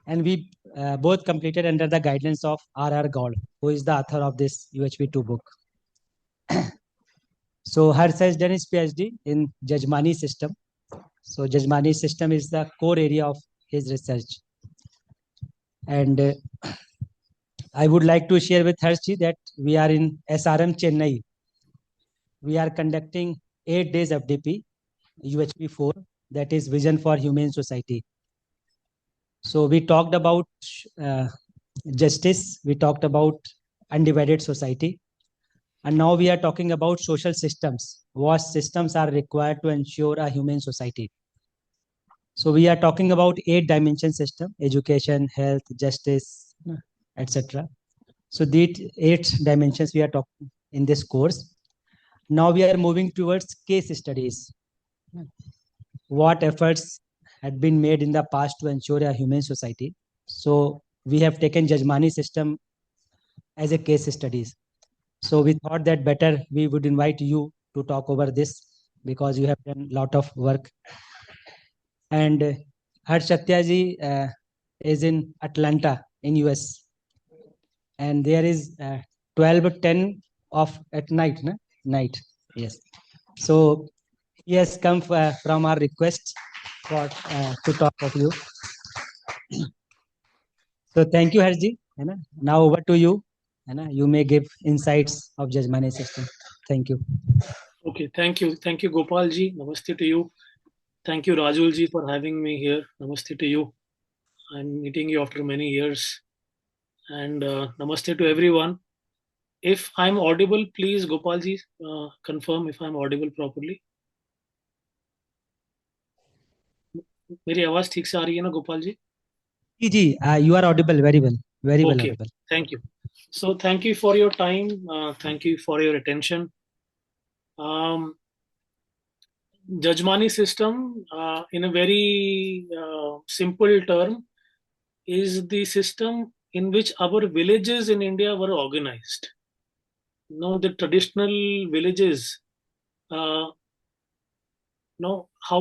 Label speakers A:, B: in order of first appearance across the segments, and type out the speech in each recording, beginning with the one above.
A: and we both completed under the guidance of R.R. Gaul, who is the author of this UHP2 book. So Harsh has done his PhD in Jajmani system. So Jajmani system is the core area of his research. And I would like to share with Harshji that we are in SRM Chennai. We are conducting 8 days FDP, UHP4, that is Vision for Humane Society. So we talked about justice, we talked about undivided society, and now we are talking about social systems. What systems are required to ensure a humane society? So we are talking about 8-dimension system: education, health, justice, etc. So these 8 dimensions we are talking in this course. Now we are moving towards case studies. What efforts had been made in the past to ensure a humane society? So we have taken Jajmani system as a case studies. So we thought that better we would invite you to talk over this because you have done a lot of work. And Harsh Satyaji is in Atlanta in US, and there is 12:10 of at night, no? Night. Yes. So he has come from our request for to talk of you. So thank you, Harshji. Now over to you. You may give insights of Jajmani system. Thank you.
B: Okay, thank you. Thank you, Gopal ji. Namaste to you. Thank you, Rajul ji, for having me here. Namaste to you. I'm meeting you after many years. And namaste to everyone. If I'm audible, please, Gopal ji, confirm if I'm audible properly. मेरी आवाज ठीक से आ रही है ना, गोपाल जी?
A: जी, you are audible very well. Very well
B: Okay,
A: audible.
B: thank you. So thank you for your time. Thank you for your attention. Jajmani system, in a very simple term, is the system in which our villages in India were organized. Now, the traditional villages, how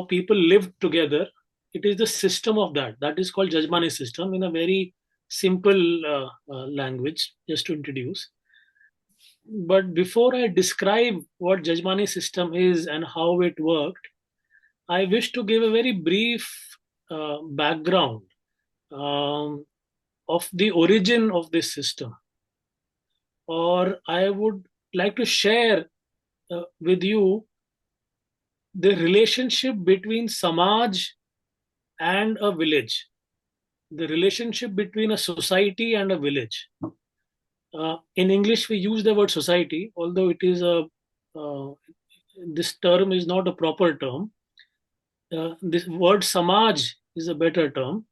B: people lived together, it is the system of that. That is called Jajmani system in a very simple language, just to introduce. But before I describe what Jajmani system is and how it worked, I wish to give a very brief background of the origin of this system. Or I would like to share with you the relationship between Samaj and a village, the relationship between a society and a village. In English, we use the word society, although it is this term is not a proper term. This word Samaj is a better term.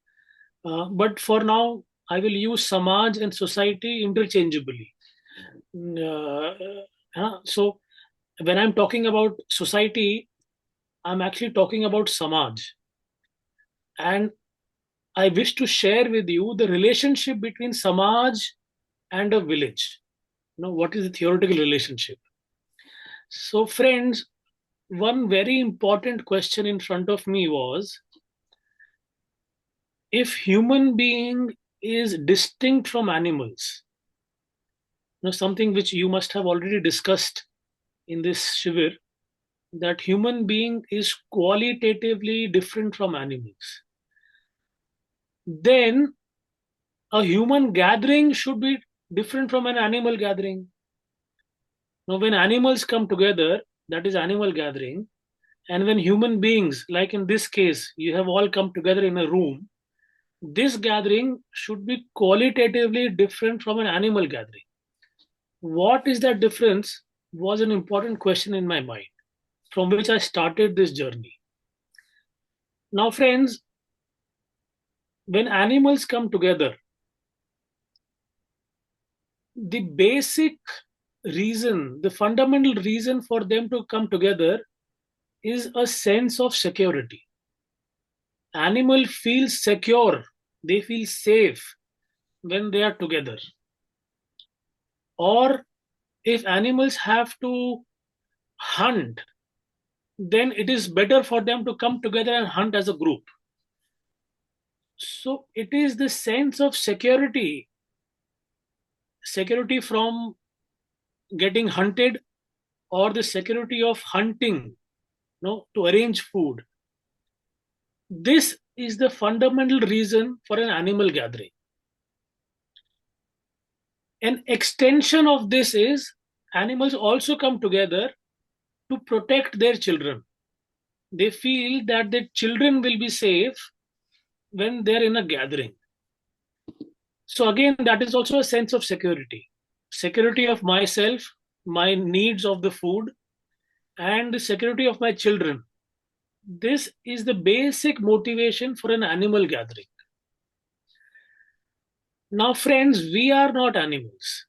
B: But for now, I will use Samaj and society interchangeably. So when I'm talking about society, I'm actually talking about Samaj. And I wish to share with you the relationship between Samaj and a village. What is the theoretical relationship? So, friends, one very important question in front of me was, if human being is distinct from animals, something which you must have already discussed in this shivir, that human being is qualitatively different from animals, then a human gathering should be different from an animal gathering. Now, when animals come together, that is animal gathering, and when human beings, like in this case, you have all come together in a room, this gathering should be qualitatively different from an animal gathering. What is that difference was an important question in my mind, from which I started this journey. Now, friends, when animals come together, the basic reason, the fundamental reason for them to come together is a sense of security. Animal feels secure, they feel safe when they are together. Or if animals have to hunt, then it is better for them to come together and hunt as a group. So it is the sense of security from getting hunted, or the security of hunting, to arrange food. This is the fundamental reason for an animal gathering. An extension of this is animals also come together to protect their children. They feel that their children will be safe when they're in a gathering. So again, that is also a sense of security of myself, my needs of the food, and the security of my children. This is the basic motivation for an animal gathering. Now, friends, we are not animals.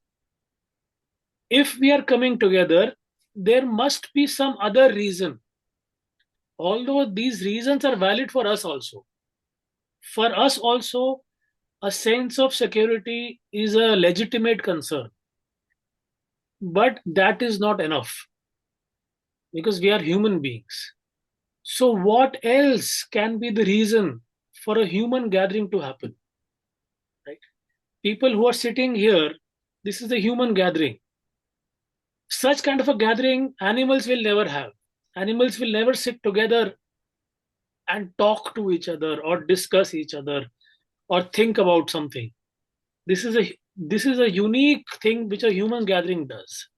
B: If we are coming together, there must be some other reason. Although these reasons are valid for us also. For us also, a sense of security is a legitimate concern. But that is not enough, because we are human beings. So, what else can be the reason for a human gathering to happen? Right? People who are sitting here, this is a human gathering. Such kind of a gathering, animals will never have. Animals will never sit together and talk to each other or discuss each other or think about something. This is a unique thing which a human gathering does.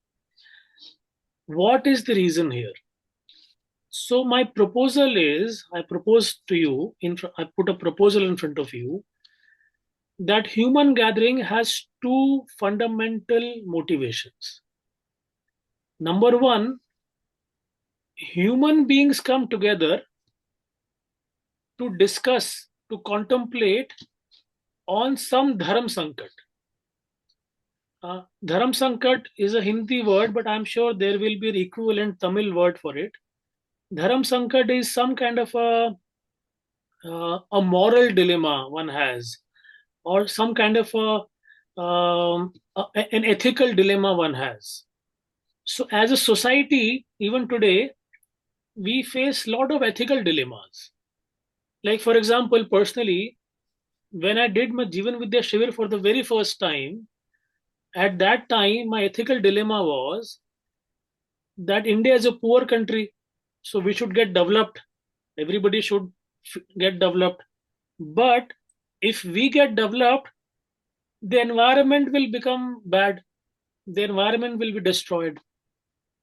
B: What is the reason here? So my proposal is, I propose to you, I put a proposal in front of you, that human gathering has two fundamental motivations. Number one, human beings come together to discuss, to contemplate on some Dharam Sankat. Dharam Sankat is a Hindi word, but I'm sure there will be an equivalent Tamil word for it. Dharam Sankat is some kind of a moral dilemma one has, or some kind of an ethical dilemma one has. So as a society, even today, we face a lot of ethical dilemmas. Like, for example, personally, when I did my Jivan Vidya Shivir for the very first time, at that time, my ethical dilemma was that India is a poor country, so we should get developed. Everybody should get developed. But if we get developed, the environment will become bad. The environment will be destroyed.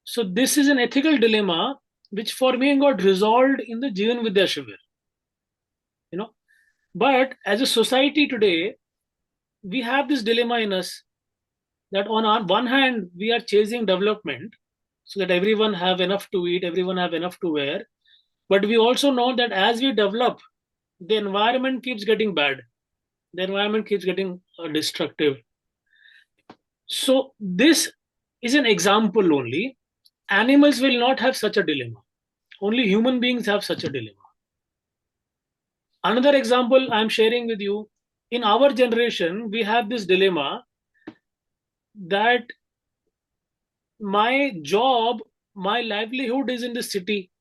B: So this is an ethical dilemma which for me got resolved in the Jivan Vidya Shivir. But as a society today, we have this dilemma in us, that on one hand, we are chasing development so that everyone have enough to eat, everyone have enough to wear. But we also know that as we develop, the environment keeps getting bad. The environment keeps getting destructive. So this is an example only. Animals will not have such a dilemma. Only human beings have such a dilemma. Another example I'm sharing with you, in our generation, we have this dilemma that my job, my livelihood is in the city,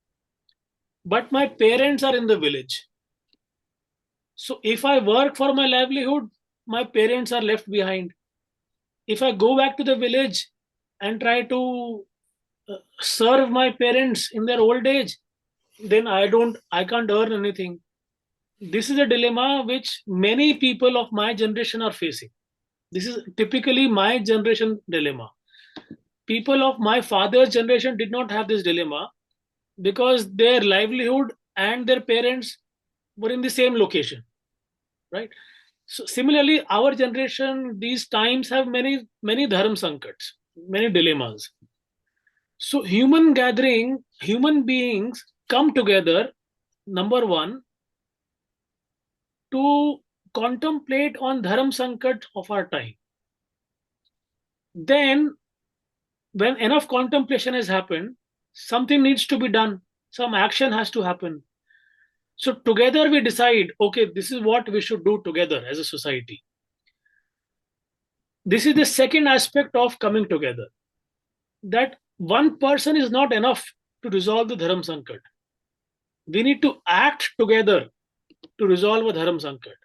B: but my parents are in the village. So if I work for my livelihood, my parents are left behind. If I go back to the village and try to serve my parents in their old age, then I can't earn anything. This is a dilemma which many people of my generation are facing. This is typically my generation dilemma. People of my father's generation did not have this dilemma because their livelihood and their parents were in the same location, right? So similarly, our generation, these times have many dharma sankats, many dilemmas. So human gathering, human beings come together, number one, to contemplate on dharma sankat of our time. Then, when enough contemplation has happened, something needs to be done. Some action has to happen. So together we decide, okay, this is what we should do together as a society. This is the second aspect of coming together. That one person is not enough to resolve the Dharam Sankat. We need to act together to resolve a Dharam Sankat.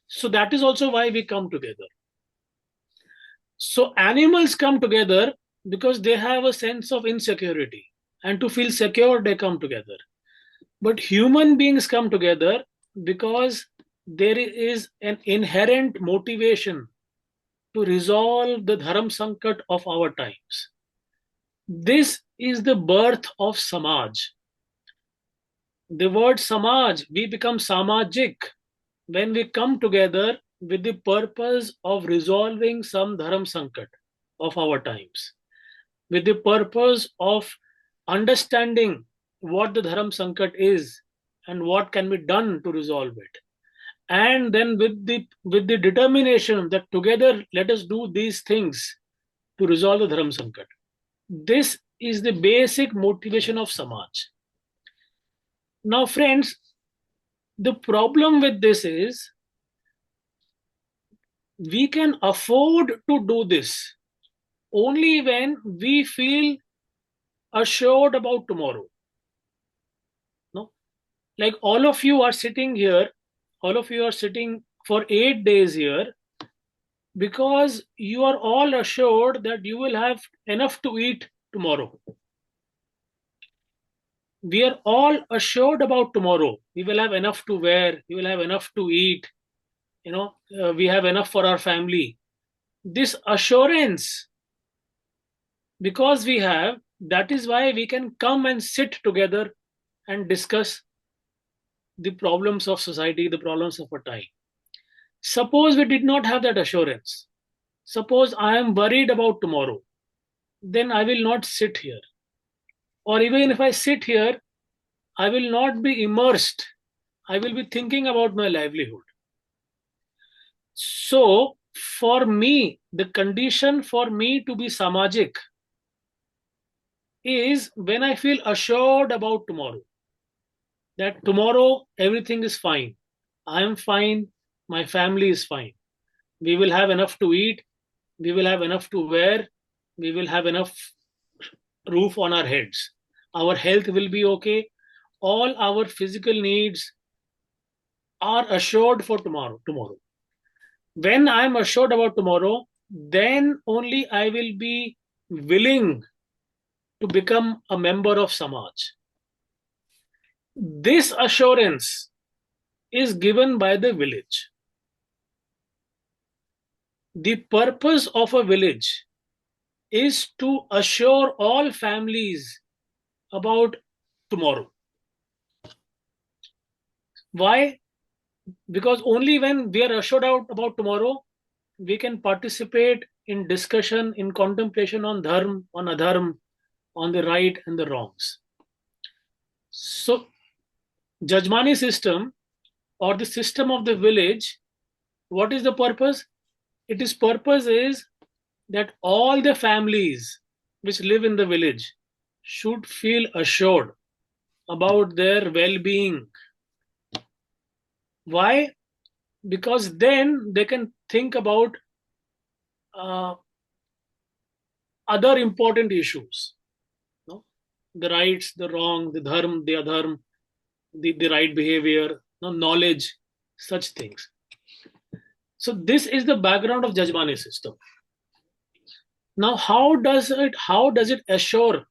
B: So that is also why we come together. So animals come together because they have a sense of insecurity, and to feel secure, they come together. But human beings come together because there is an inherent motivation to resolve the dharam sankat of our times. This is the birth of Samaj. The word Samaj, we become Samajik when we come together with the purpose of resolving some dharam sankat of our times, with the purpose of understanding what the dharam sankat is and what can be done to resolve it, and then with the determination that together let us do these things to resolve the dharam sankat. This is the basic motivation of Samaj. Now friends, the problem with this is we can afford to do this only when we feel assured about tomorrow. No, like all of you are sitting here, all of you are sitting for 8 days here because you are all assured that you will have enough to eat tomorrow. We are all assured about tomorrow. We will have enough to wear, we will have enough to eat, we have enough for our family. This assurance, because we have, that is why we can come and sit together and discuss the problems of society, the problems of our time. Suppose we did not have that assurance. Suppose I am worried about tomorrow, then I will not sit here. Or even if I sit here, I will not be immersed. I will be thinking about my livelihood. So, for me, the condition for me to be samajik is when I feel assured about tomorrow. That tomorrow everything is fine. I am fine. My family is fine. We will have enough to eat. We will have enough to wear. We will have enough roof on our heads. Our health will be okay. All our physical needs are assured for tomorrow. When I am assured about tomorrow, then only I will be willing to become a member of Samaj. This assurance is given by the village. The purpose of a village is to assure all families about tomorrow. Why? Because only when we are assured out about tomorrow, we can participate in discussion, in contemplation on dharma, on adharma, on the right and the wrongs. So, Jajmani system or the system of the village, what is the purpose? Its purpose is that all the families which live in the village should feel assured about their well-being. Why? Because then they can think about uh, other important issues. No? The rights, the wrong, the dharma, the adharma, the right behavior, no, knowledge, such things. So this is the background of Jajmani system. Now, how does it assure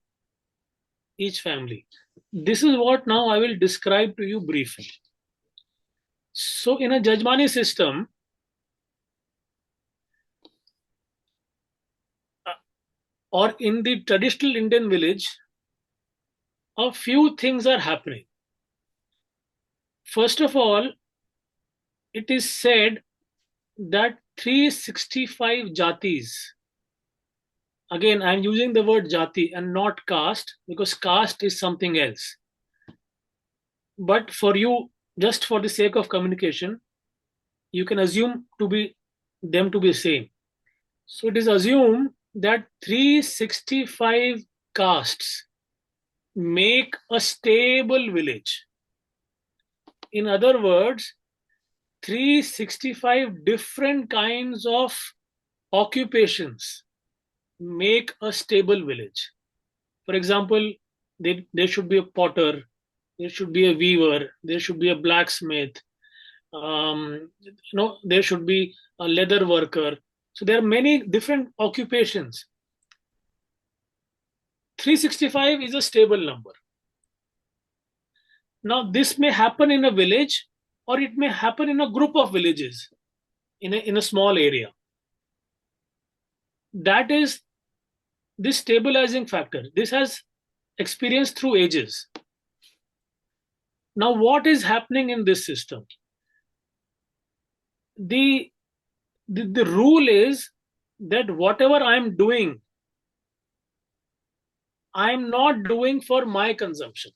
B: each family? This is what now I will describe to you briefly. So in a Jajmani system, or in the traditional Indian village, a few things are happening. First of all, it is said that 365 jatis, again I am using the word jati and not caste because caste is something else, but for you, just for the sake of communication, you can assume to be them to be same. So it is assumed that 365 castes make a stable village. In other words, 365 different kinds of occupations make a stable village. For example, there should be a potter, there should be a weaver, there should be a blacksmith, There should be a leather worker. So there are many different occupations. 365 is a stable number. Now, this may happen in a village, or it may happen in a group of villages in a small area. That is this stabilizing factor. This has experienced through ages. Now, what is happening in this system? The rule is that whatever I'm doing, I'm not doing for my consumption.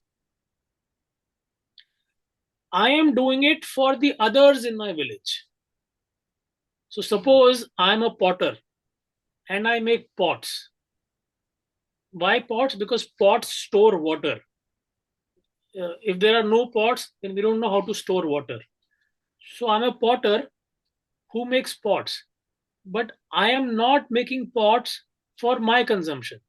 B: I am doing it for the others in my village. So suppose I'm a potter and I make pots. Why pots? Because pots store water. If there are no pots, then we don't know how to store water. So I'm a potter who makes pots, but I am not making pots for my consumption.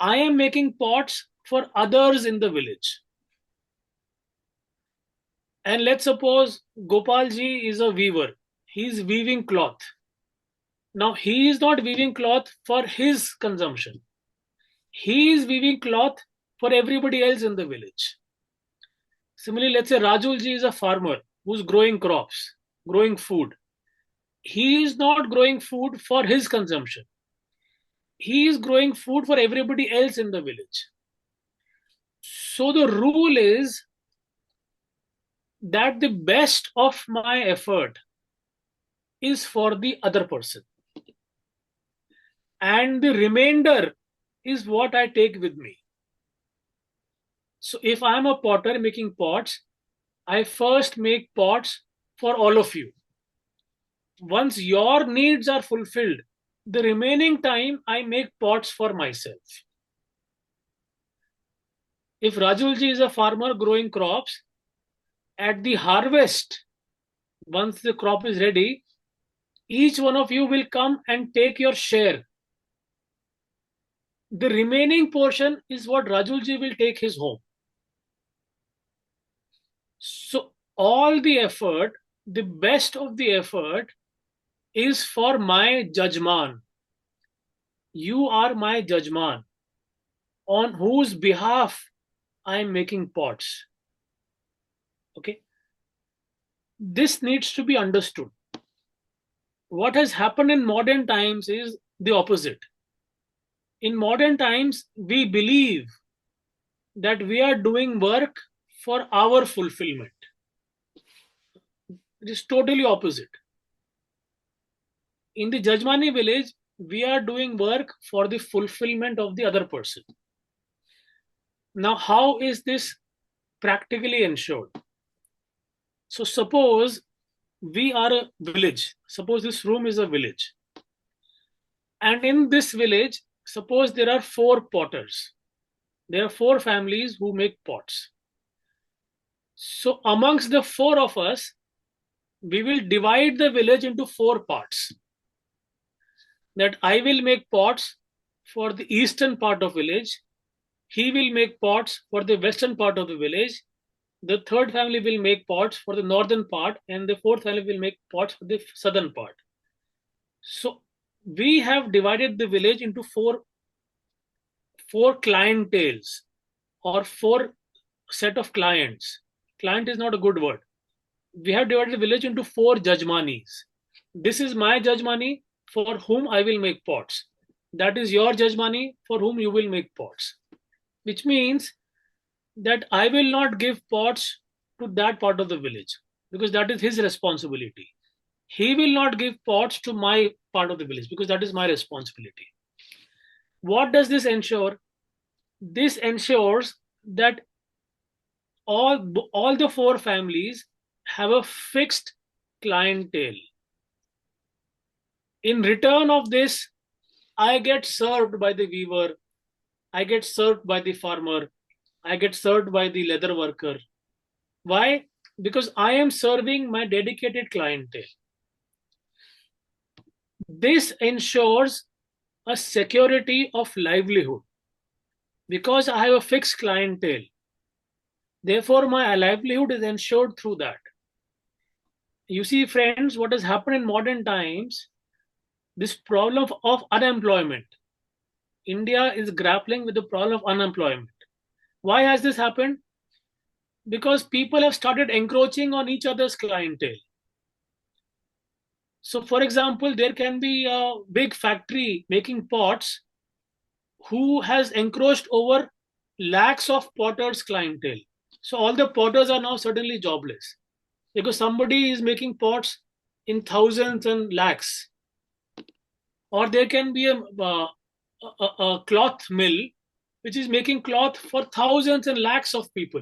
B: I am making pots for others in the village. And let's suppose Gopalji is a weaver. He's weaving cloth. Now, he is not weaving cloth for his consumption. He is weaving cloth for everybody else in the village. Similarly, let's say Rajulji is a farmer who's growing crops, growing food. He is not growing food for his consumption. He is growing food for everybody else in the village. So the rule is that the best of my effort is for the other person. And the remainder is what I take with me. So if I'm a potter making pots, I first make pots for all of you. Once your needs are fulfilled, the remaining time I make pots for myself. If Rajulji is a farmer growing crops, at the harvest, once the crop is ready, each one of you will come and take your share. The remaining portion is what Rajulji will take his home. So all the effort, the best of the effort is for my judgman. You are my judgman, on whose behalf I am making pots. Okay. This needs to be understood. What has happened in modern times is the opposite. In modern times, we believe that we are doing work for our fulfillment. It is totally opposite. In the Jajmani village, we are doing work for the fulfillment of the other person. Now, how is this practically ensured? So suppose we are a village. Suppose this room is a village. And in this village, suppose there are 4 potters. There are 4 families who make pots. So amongst the 4 of us, we will divide the village into 4 parts. That I will make pots for the eastern part of village. He will make pots for the western part of the village. The 3rd family will make pots for the northern part, and the 4th family will make pots for the southern part. So we have divided the village into four clienteles, or 4 set of clients. Client is not a good word. We have divided the village into 4 jajmanis. This is my jajmani for whom I will make pots. That is your jajmani for whom you will make pots. Which means that I will not give pots to that part of the village, because that is his responsibility. He will not give pots to my part of the village, because that is my responsibility. What does this ensure? This ensures that all the 4 families have a fixed clientele. In return of this, I get served by the weaver, I get served by the farmer, I get served by the leather worker. Why? Because I am serving my dedicated clientele. This ensures a security of livelihood. Because I have a fixed clientele, therefore my livelihood is ensured through that. You see, friends, what has happened in modern times, this problem of unemployment. India is grappling with the problem of unemployment. Why has this happened? Because people have started encroaching on each other's clientele. So, for example, there can be a big factory making pots who has encroached over lakhs of potters' clientele. So, all the potters are now suddenly jobless because somebody is making pots in thousands and lakhs. Or there can be a cloth mill which is making cloth for thousands and lakhs of people.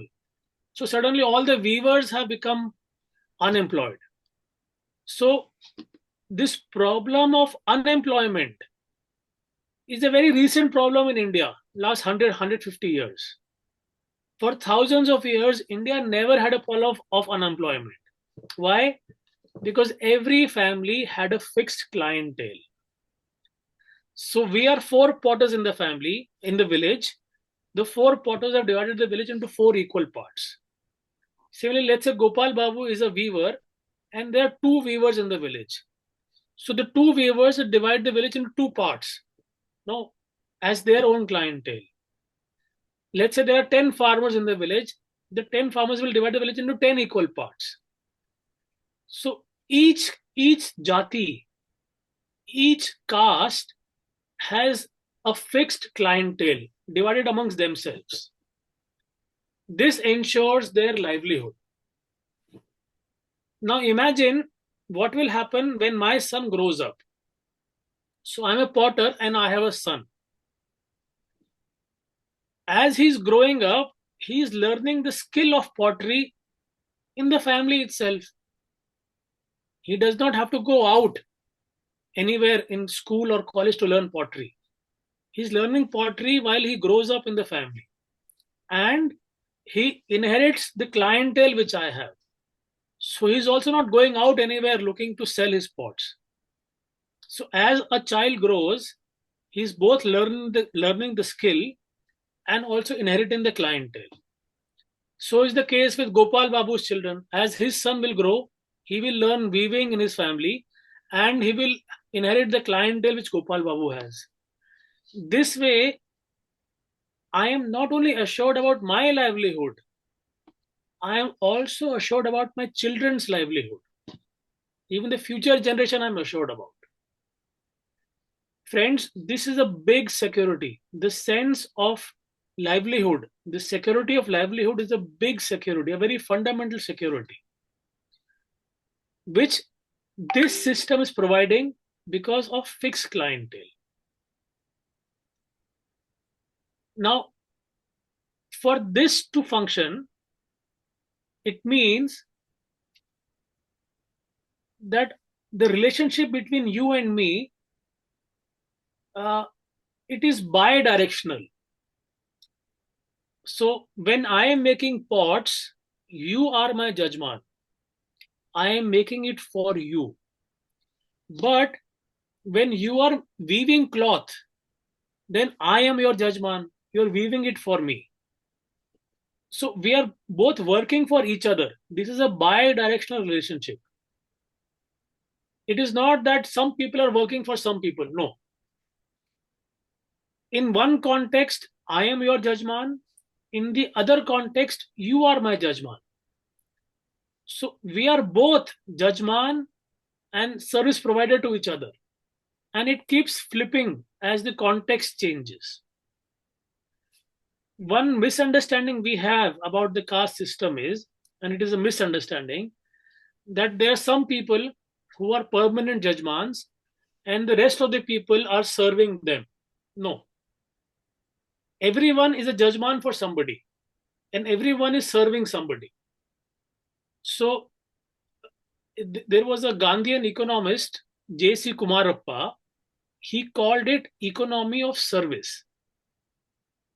B: So, suddenly all the weavers have become unemployed. So, this problem of unemployment is a very recent problem in India, last 150 years. For thousands of years, India never had a problem of unemployment. Why? Because every family had a fixed clientele. So we are four potters in the family, in the village. The four potters have divided the village into four equal parts. Similarly, let's say Gopal Babu is a weaver and there are two weavers in the village. So the two weavers divide the village into two parts, no, as their own clientele. Let's say there are 10 farmers in the village. The 10 farmers will divide the village into 10 equal parts. So each jati, each caste has a fixed clientele divided amongst themselves. This ensures their livelihood. Now imagine what will happen when my son grows up. So I'm a potter and I have a son. As he's growing up, he's learning the skill of pottery in the family itself. He does not have to go out anywhere in school or college to learn pottery. He's learning pottery while he grows up in the family. And he inherits the clientele which I have. So he's also not going out anywhere looking to sell his pots. So as a child grows, he's both learning the skill and also inheriting the clientele. So is the case with Gopal Babu's children. As his son will grow, he will learn weaving in his family and he will inherit the clientele which Gopal Babu has. This way, I am not only assured about my livelihood, I am also assured about my children's livelihood. Even the future generation, I'm assured about. Friends, this is a big security. The sense of livelihood, the security of livelihood is a big security, a very fundamental security, which this system is providing because of fixed clientele. Now, for this to function, it means that the relationship between you and me, it is bi-directional. So when I am making pots, you are my judgeman. I am making it for you. But when you are weaving cloth, then I am your judgeman. You're weaving it for me. So we are both working for each other. This is a bi-directional relationship. It is not that some people are working for some people. No. In one context, I am your judgeman. In the other context, you are my judgeman. So we are both judgeman and service provider to each other. And it keeps flipping as the context changes. One misunderstanding we have about the caste system is, and it is a misunderstanding, that there are some people who are permanent judgemans and the rest of the people are serving them. No. Everyone is a judgeman for somebody and everyone is serving somebody. So there was a Gandhian economist, J.C. Kumarappa. He called it economy of service.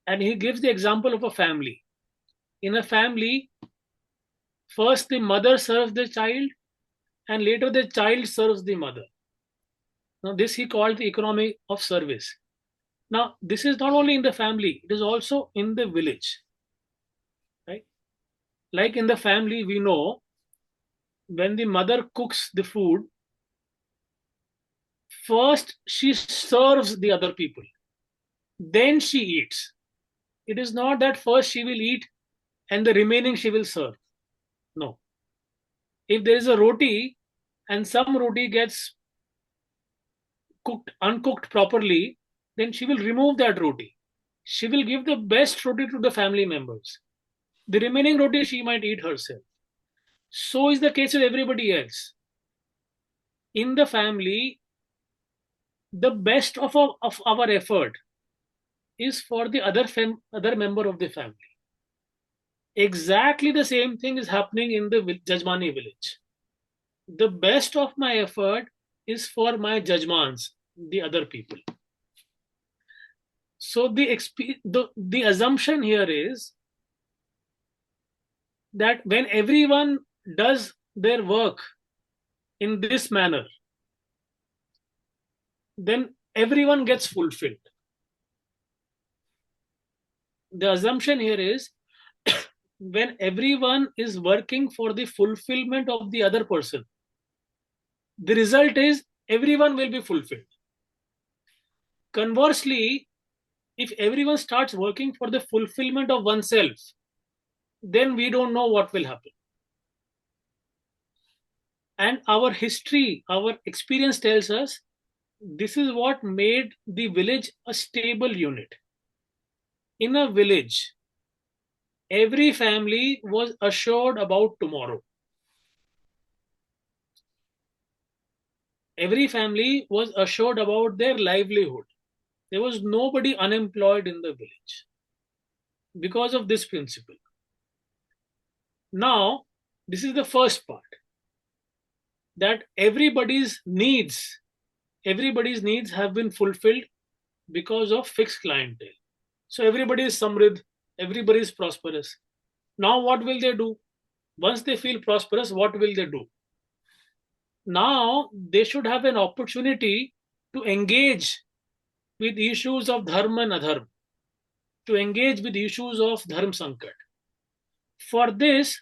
B: And he gives the example of a family. In a family, first the mother serves the child and later the child serves the mother. Now this he called the economy of service. Now this is not only in the family, it is also in the village. Right? Like in the family, we know when the mother cooks the food, first she serves the other people, then she eats. It is not that first she will eat and the remaining she will serve. No. If there is a roti and some roti gets cooked, uncooked properly, then she will remove that roti. She will give the best roti to the family members. The remaining roti she might eat herself. So is the case with everybody else. In the family, the best of our effort is for the other member of the family. Exactly the same thing is happening in the Jajmani village. The best of my effort is for my Jajmans, the other people. So the assumption here is that when everyone does their work in this manner, then everyone gets fulfilled. The assumption here is when everyone is working for the fulfillment of the other person, the result is everyone will be fulfilled. Conversely, if everyone starts working for the fulfillment of oneself, then we don't know what will happen. And our history, our experience tells us this is what made the village a stable unit. In a village, every family was assured about tomorrow. Every family was assured about their livelihood. There was nobody unemployed in the village because of this principle. Now, this is the first part, that everybody's needs have been fulfilled because of fixed clientele. So everybody is samrid, everybody is prosperous. Now what will they do? Once they feel prosperous, what will they do? Now they should have an opportunity to engage with issues of dharma and adharma, to engage with issues of dharma sankat. For this,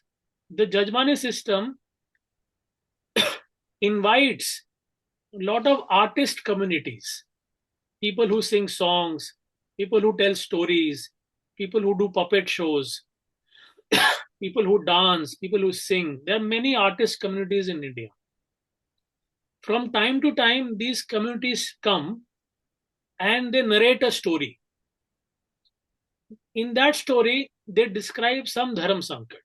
B: the Jajmani system invites a lot of artist communities, people who sing songs, people who tell stories, people who do puppet shows, people who dance, people who sing. There are many artist communities in India. From time to time, these communities come and they narrate a story. In that story, they describe some Dharam Sankat.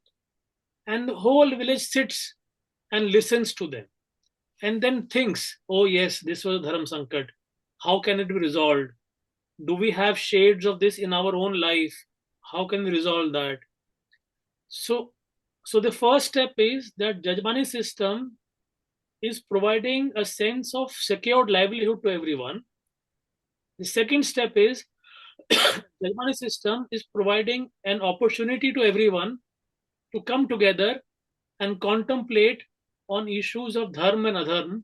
B: And the whole village sits and listens to them and then thinks, oh, yes, this was a Dharam Sankat. How can it be resolved? Do we have shades of this in our own life? How can we resolve that? So the first step is that Jajmani system is providing a sense of secured livelihood to everyone. The second step is Jajmani system is providing an opportunity to everyone to come together and contemplate on issues of dharma and adharma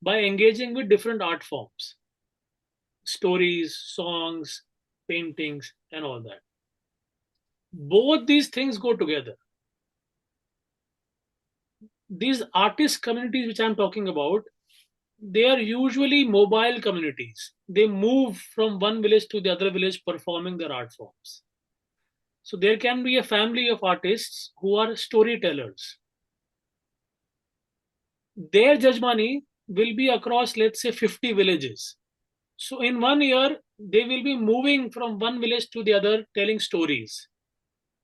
B: by engaging with different art forms, stories, songs, paintings, and all that. Both these things go together. These artist communities which I'm talking about, they are usually mobile communities. They move from one village to the other village performing their art forms. So there can be a family of artists who are storytellers. Their Jajmani will be across, let's say, 50 villages. So in 1 year, they will be moving from one village to the other, telling stories.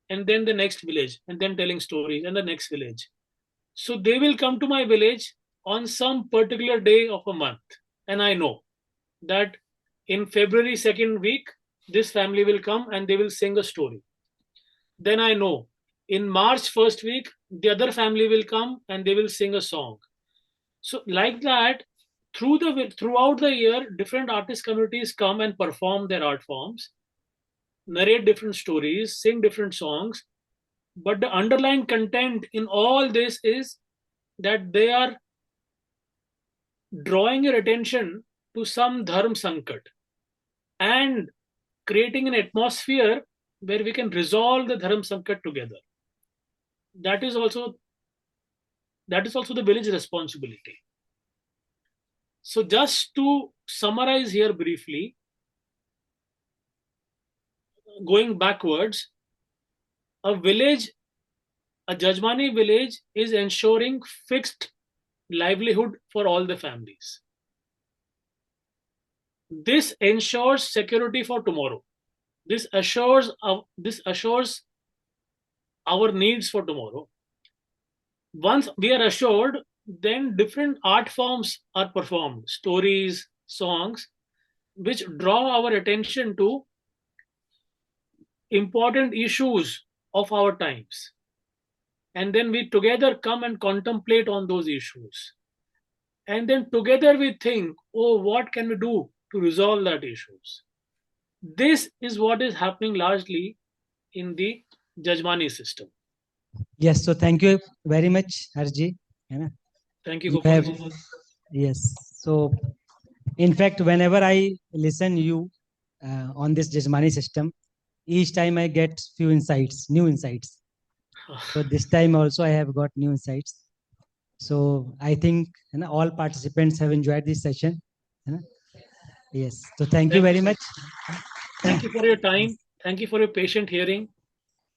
B: And then the next village, and then telling stories, and the next village. So they will come to my village on some particular day of a month. And I know that in February 2nd week, this family will come and they will sing a story. Then I know in March 1st week, the other family will come and they will sing a song. So like that, throughout the year, different artist communities come and perform their art forms, narrate different stories, sing different songs. But the underlying content in all this is that they are drawing your attention to some dharma sankat and creating an atmosphere where we can resolve the dharma sankat together. That is also that is also the village responsibility. So just to summarize here briefly, going backwards, a village, a Jajmani village is ensuring fixed livelihood for all the families. This ensures security for tomorrow. This assures our needs for tomorrow. Once we are assured, then different art forms are performed, stories, songs, which draw our attention to important issues of our times. And then we together come and contemplate on those issues. And then together we think, oh, what can we do to resolve that issues? This is what is happening largely in the Jajmani system.
A: Yes, so thank you very much, Harji. है ना?
B: Thank you,
A: You
B: Gopal.
A: have, yes. So, in fact, whenever I listen you on this Jajmani system, each time I get few insights, new insights. So this time also I have got new insights. So I think all participants have enjoyed this session. Yes. So thank you very much.
B: Thank you for your time. Thank you for your patient hearing.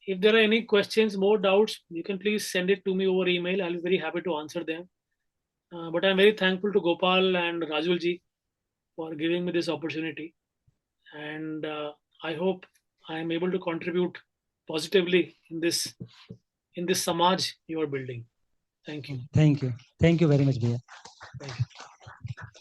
B: If there are any questions, more doubts, you can please send it to me over email. I'll be very happy to answer them. But I'm very thankful to Gopal and Rajulji for giving me this opportunity. And I hope I am able to contribute positively in this Samaj you are building. Thank you.
A: Thank you. Thank you very much, Bhaiya.
B: Thank you.